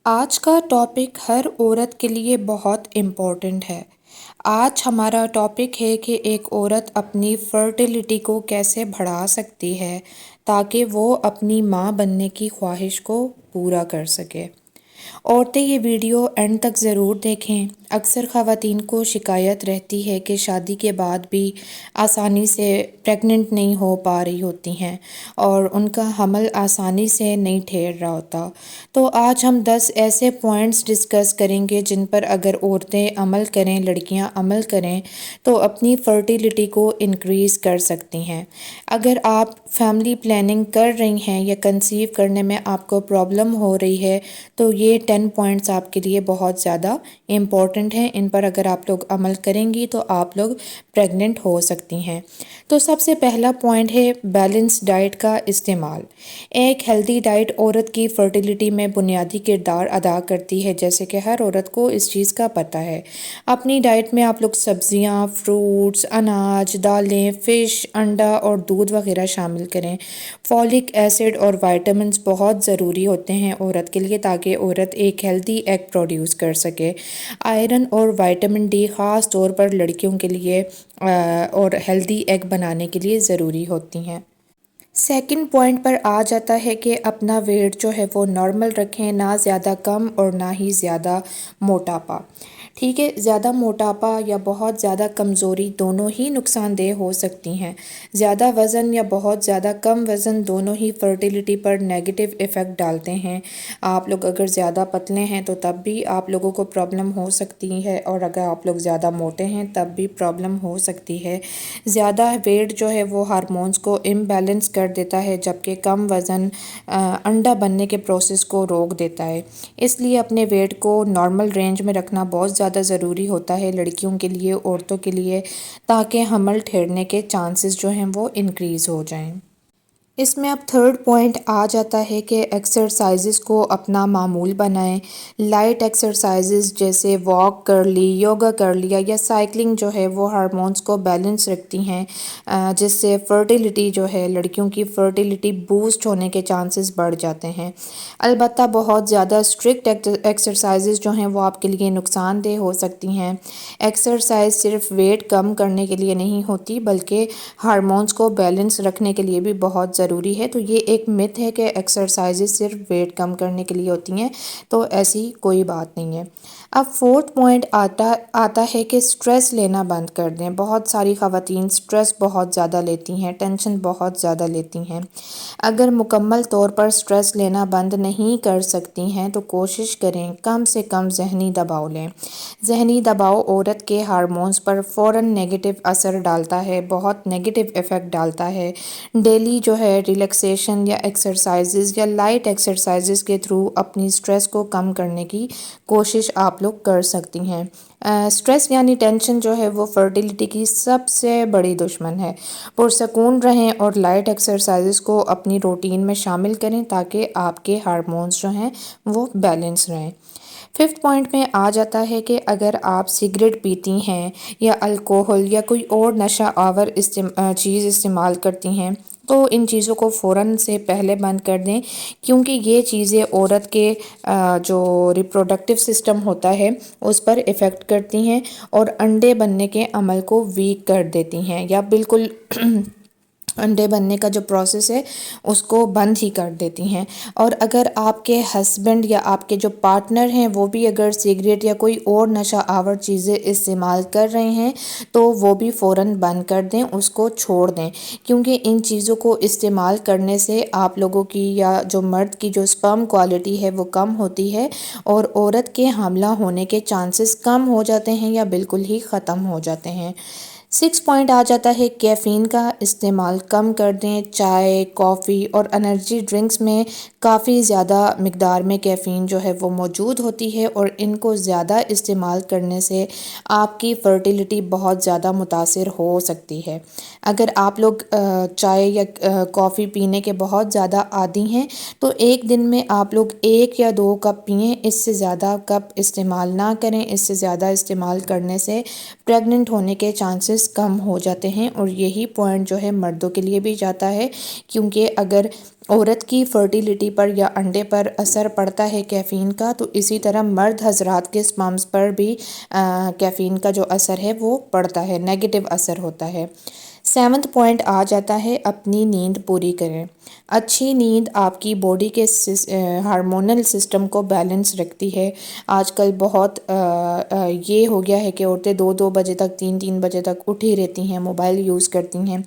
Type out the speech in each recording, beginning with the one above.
آج کا ٹاپک ہر عورت کے لیے بہت امپورٹنٹ ہے۔ آج ہمارا ٹاپک ہے کہ ایک عورت اپنی فرٹیلیٹی کو کیسے بڑھا سکتی ہے تاکہ وہ اپنی ماں بننے کی خواہش کو پورا کر سکے۔ عورتیں یہ ویڈیو اینڈ تک ضرور دیکھیں۔ اکثر خواتین کو شکایت رہتی ہے کہ شادی کے بعد بھی آسانی سے پریگننٹ نہیں ہو پا رہی ہوتی ہیں اور ان کا حمل آسانی سے نہیں ٹھہر رہا ہوتا۔ تو آج ہم 10 ایسے پوائنٹس ڈسکس کریں گے جن پر اگر عورتیں عمل کریں، لڑکیاں عمل کریں تو اپنی فرٹیلیٹی کو انکریز کر سکتی ہیں۔ اگر آپ فیملی پلاننگ کر رہی ہیں یا کنسیو کرنے میں آپ کو پرابلم ہو رہی ہے تو یہ 10 پوائنٹس آپ کے لیے بہت زیادہ امپورٹنٹ ہیں۔ ان پر اگر آپ لوگ عمل کریں گی تو آپ لوگ پریگننٹ ہو سکتی ہیں۔ تو سب سے پہلا پوائنٹ ہے بیلنس ڈائٹ کا استعمال۔ ایک ہیلدی ڈائٹ عورت کی فرٹیلیٹی میں بنیادی کردار ادا کرتی ہے، جیسے کہ ہر عورت کو اس چیز کا پتہ ہے۔ اپنی ڈائٹ میں آپ لوگ سبزیاں، فروٹس، اناج، دالیں، فش، انڈا اور دودھ وغیرہ شامل کریں۔ فولک ایسڈ اور وائٹامنس بہت ضروری ہوتے ہیں عورت کے لیے تاکہ عورت ایک ہیلدی ایگ پروڈیوس کر سکے۔ آئرن اور وائٹامن ڈی خاص طور پر لڑکیوں کے لیے اور ہیلدی ایگ بنانے کے لیے ضروری ہوتی ہیں۔ سیکنڈ پوائنٹ پر آ جاتا ہے کہ اپنا ویٹ جو ہے وہ نارمل رکھیں، نہ زیادہ کم اور نہ ہی زیادہ موٹاپا۔ ٹھیک ہے، زیادہ موٹاپا یا بہت زیادہ کمزوری دونوں ہی نقصان دہ ہو سکتی ہیں۔ زیادہ وزن یا بہت زیادہ کم وزن دونوں ہی فرٹیلیٹی پر نیگیٹو ایفیکٹ ڈالتے ہیں۔ آپ لوگ اگر زیادہ پتلے ہیں تو تب بھی آپ لوگوں کو پرابلم ہو سکتی ہے، اور اگر آپ لوگ زیادہ موٹے ہیں تب بھی پرابلم ہو سکتی ہے۔ زیادہ ویٹ جو ہے وہ ہارمونز کو امبیلنس کر دیتا ہے، جبکہ کم وزن انڈا بننے کے پروسیس کو روک دیتا ہے۔ اس لیے اپنے ویٹ کو نارمل رینج میں رکھنا بہت زیادہ ضروری ہوتا ہے لڑکیوں کے لیے، عورتوں کے لیے، تاکہ حمل ٹھہرنے کے چانسز جو ہیں وہ انکریز ہو جائیں۔ اس میں اب تھرڈ پوائنٹ آ جاتا ہے کہ ایکسرسائزز کو اپنا معمول بنائیں۔ لائٹ ایکسرسائزز جیسے واک کر لی، یوگا کر لیا یا سائیکلنگ جو ہے وہ ہارمونز کو بیلنس رکھتی ہیں، جس سے فرٹیلیٹی جو ہے لڑکیوں کی فرٹیلیٹی بوسٹ ہونے کے چانسز بڑھ جاتے ہیں۔ البتہ بہت زیادہ اسٹرکٹ ایکسرسائزز جو ہیں وہ آپ کے لیے نقصان دہ ہو سکتی ہیں۔ ایکسرسائز صرف ویٹ کم کرنے کے لیے نہیں ہوتی بلکہ ہارمونز کو بیلنس رکھنے کے لیے بھی بہت ضروری ہے۔ تو یہ ایک مت ہے کہ ایکسرسائزز صرف ویٹ کم کرنے کے لیے ہوتی ہیں، تو ایسی کوئی بات نہیں ہے۔ اب فورتھ پوائنٹ آتا ہے کہ سٹریس لینا بند کر دیں۔ بہت ساری خواتین سٹریس بہت زیادہ لیتی ہیں، ٹینشن بہت زیادہ لیتی ہیں۔ اگر مکمل طور پر سٹریس لینا بند نہیں کر سکتی ہیں تو کوشش کریں کم سے کم ذہنی دباؤ لیں۔ ذہنی دباؤ عورت کے ہارمونز پر فوراً نیگیٹو اثر ڈالتا ہے، بہت نیگیٹو ایفیکٹ ڈالتا ہے۔ ڈیلی جو ہے ریلیکسیشن یا ایکسرسائزز یا لائٹ ایکسرسائزز کے تھرو اپنی سٹریس کو کم کرنے کی کوشش آپ لوگ کر سکتی ہیں۔ سٹریس یعنی ٹینشن جو ہے وہ فرٹیلیٹی کی سب سے بڑی دشمن ہے۔ پرسکون رہیں اور لائٹ ایکسرسائزز کو اپنی روٹین میں شامل کریں تاکہ آپ کے ہارمونز جو ہیں وہ بیلنس رہیں۔ ففتھ پوائنٹ میں آ جاتا ہے کہ اگر آپ سگریٹ پیتی ہیں یا الکوہل یا کوئی اور نشہ آور چیز استعمال کرتی ہیں تو ان چیزوں کو فوراً سے پہلے بند کر دیں، کیونکہ یہ چیزیں عورت کے جو ریپروڈکٹیو سسٹم ہوتا ہے اس پر ایفیکٹ کرتی ہیں اور انڈے بننے کے عمل کو ویک کر دیتی ہیں، یا بالکل انڈے بننے کا جو پروسیس ہے اس کو بند ہی کر دیتی ہیں۔ اور اگر آپ کے ہسبینڈ یا آپ کے جو پارٹنر ہیں وہ بھی اگر سگریٹ یا کوئی اور نشہ آور چیزیں استعمال کر رہے ہیں تو وہ بھی فوراً بند کر دیں، اس کو چھوڑ دیں، کیونکہ ان چیزوں کو استعمال کرنے سے آپ لوگوں کی یا جو مرد کی جو سپرم کوالٹی ہے وہ کم ہوتی ہے اور عورت کے حاملہ ہونے کے چانسز کم ہو جاتے ہیں یا بالکل ہی ختم ہو جاتے ہیں۔ 6 پوائنٹ آ جاتا ہے کیفین کا استعمال کم کر دیں۔ چائے، کافی اور انرجی ڈرنکس میں کافی زیادہ مقدار میں کیفین جو ہے وہ موجود ہوتی ہے اور ان کو زیادہ استعمال کرنے سے آپ کی فرٹیلیٹی بہت زیادہ متاثر ہو سکتی ہے۔ اگر آپ لوگ چائے یا کافی پینے کے بہت زیادہ عادی ہیں تو ایک دن میں آپ لوگ 1 یا 2 کپ پئیں، اس سے زیادہ کپ استعمال نہ کریں۔ اس سے زیادہ استعمال کرنے سے پریگننٹ ہونے کے چانسز چانسز کم ہو جاتے ہیں، اور یہی پوائنٹ جو ہے مردوں کے لیے بھی جاتا ہے، کیونکہ اگر عورت کی فرٹیلیٹی پر یا انڈے پر اثر پڑتا ہے کیفین کا، تو اسی طرح مرد حضرات کے سپرمز پر بھی کیفین کا جو اثر ہے وہ پڑتا ہے، نیگیٹو اثر ہوتا ہے۔ 7واں پوائنٹ آ جاتا ہے اپنی نیند پوری کریں۔ اچھی نیند آپ کی باڈی کے ہارمونل سسٹم کو بیلنس رکھتی ہے۔ آج کل بہت یہ ہو گیا ہے کہ عورتیں 2 بجے تک 3 بجے تک اٹھی رہتی ہیں، موبائل یوز کرتی ہیں،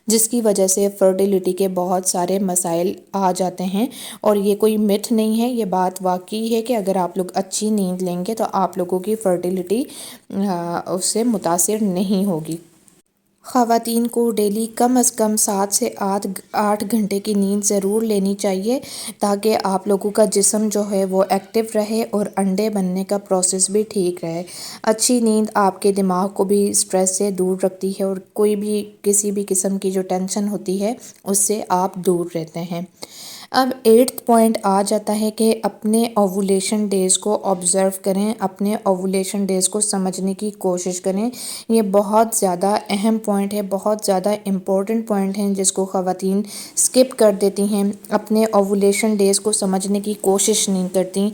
جس کی وجہ سے فرٹیلیٹی کے بہت سارے مسائل آ جاتے ہیں، اور یہ کوئی متھ نہیں ہے، یہ بات واقعی ہے کہ اگر آپ لوگ اچھی نیند لیں گے تو آپ لوگوں کی فرٹیلیٹی اس سے متاثر نہیں ہوگی۔ خواتین کو ڈیلی کم از کم 7 سے 8 گھنٹے کی نیند ضرور لینی چاہیے، تاکہ آپ لوگوں کا جسم جو ہے وہ ایکٹیو رہے اور انڈے بننے کا پروسیس بھی ٹھیک رہے۔ اچھی نیند آپ کے دماغ کو بھی سٹریس سے دور رکھتی ہے، اور کوئی بھی کسی بھی قسم کی جو ٹینشن ہوتی ہے اس سے آپ دور رہتے ہیں۔ اب 8واں پوائنٹ آ جاتا ہے کہ اپنے اووولیشن ڈیز کو آبزرو کریں، اپنے اووولیشن ڈیز کو سمجھنے کی کوشش کریں۔ یہ بہت زیادہ اہم پوائنٹ ہے، بہت زیادہ امپورٹنٹ پوائنٹ ہیں، جس کو خواتین سکپ کر دیتی ہیں، اپنے اووولیشن ڈیز کو سمجھنے کی کوشش نہیں کرتی۔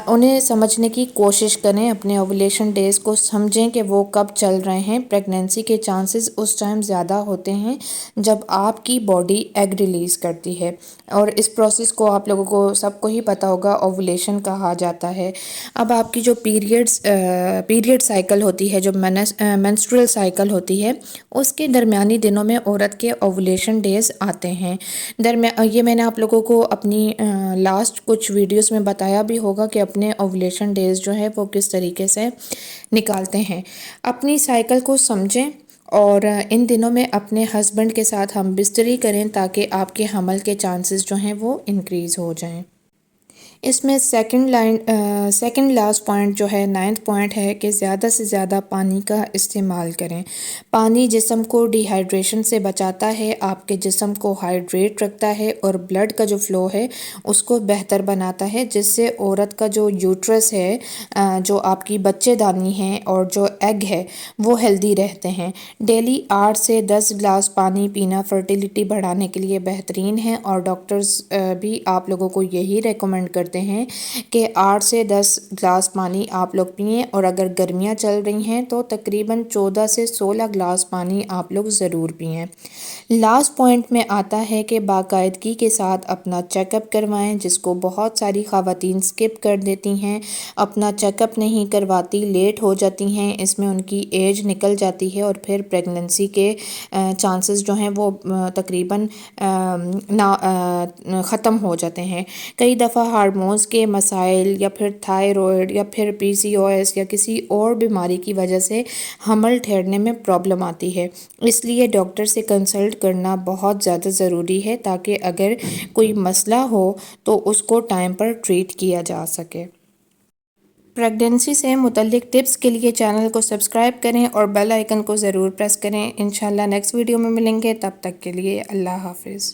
انہیں سمجھنے کی کوشش کریں، اپنے اووولیشن ڈیز کو سمجھیں کہ وہ کب چل رہے ہیں۔ پریگنینسی کے چانسز اس ٹائم زیادہ ہوتے ہیں جب آپ کی باڈی ایگ ریلیز کرتی ہے، اور اس پروسیس کو آپ لوگوں کو سب کو ہی پتہ ہوگا، اووولیشن کہا جاتا ہے۔ اب آپ کی جو پیریڈ سائیکل ہوتی ہے، جو مینسٹرل سائیکل ہوتی ہے، اس کے درمیانی دنوں میں عورت کے اووولیشن ڈیز آتے ہیں۔ یہ میں نے آپ لوگوں کو اپنی لاسٹ کچھ ویڈیوز میں بتایا بھی ہوگا کہ اپنے اووولیشن ڈیز جو ہے وہ کس طریقے سے نکالتے ہیں۔ اپنی سائیکل کو سمجھیں، اور ان دنوں میں اپنے ہسبینڈ کے ساتھ ہم بستری کریں، تاکہ آپ کے حمل کے چانسز جو ہیں وہ انکریز ہو جائیں۔ اس میں سیکنڈ لاسٹ پوائنٹ جو ہے 9واں پوائنٹ ہے کہ زیادہ سے زیادہ پانی کا استعمال کریں۔ پانی جسم کو ڈی ہائیڈریشن سے بچاتا ہے، آپ کے جسم کو ہائیڈریٹ رکھتا ہے، اور بلڈ کا جو فلو ہے اس کو بہتر بناتا ہے، جس سے عورت کا جو یوٹرس ہے، جو آپ کی بچے دانی ہے اور جو ایگ ہے، وہ ہیلدی رہتے ہیں۔ ڈیلی 8 سے 10 گلاس پانی پینا فرٹیلیٹی بڑھانے کے لیے بہترین ہے، اور ڈاکٹرز بھی آپ لوگوں کو یہی ریکمنڈ کرتے ہیں کہ 8 سے 10 گلاس پانی آپ لوگ پئیں، اور اگر گرمیاں چل رہی ہیں تو تقریباً 14 سے 16 گلاس پانی آپ لوگ ضرور پئیں۔ لاسٹ پوائنٹ میں آتا ہے کہ باقاعدگی کے ساتھ اپنا چیک اپ کروائیں، جس کو بہت ساری خواتین سکپ کر دیتی ہیں، اپنا چیک اپ نہیں کرواتی، لیٹ ہو جاتی ہیں، اس میں ان کی ایج نکل جاتی ہے، اور پھر پریگننسی کے چانسز جو ہیں وہ تقریباً ختم ہو جاتے ہیں۔ کئی دفعہ ہارمونز کے مسائل، یا پھر تھائرائڈ، یا پھر PCOS، یا کسی اور بیماری کی وجہ سے حمل ٹھہرنے میں پرابلم آتی ہے۔ اس لیے ڈاکٹر سے کنسلٹ کرنا بہت زیادہ ضروری ہے، تاکہ اگر کوئی مسئلہ ہو تو اس کو ٹائم پر ٹریٹ کیا جا سکے۔ پریگنینسی سے متعلق ٹپس کے لیے چینل کو سبسکرائب کریں، اور بیل آئیکن کو ضرور پریس کریں۔ انشاءاللہ نیکسٹ ویڈیو میں ملیں گے، تب تک کے لیے اللہ حافظ۔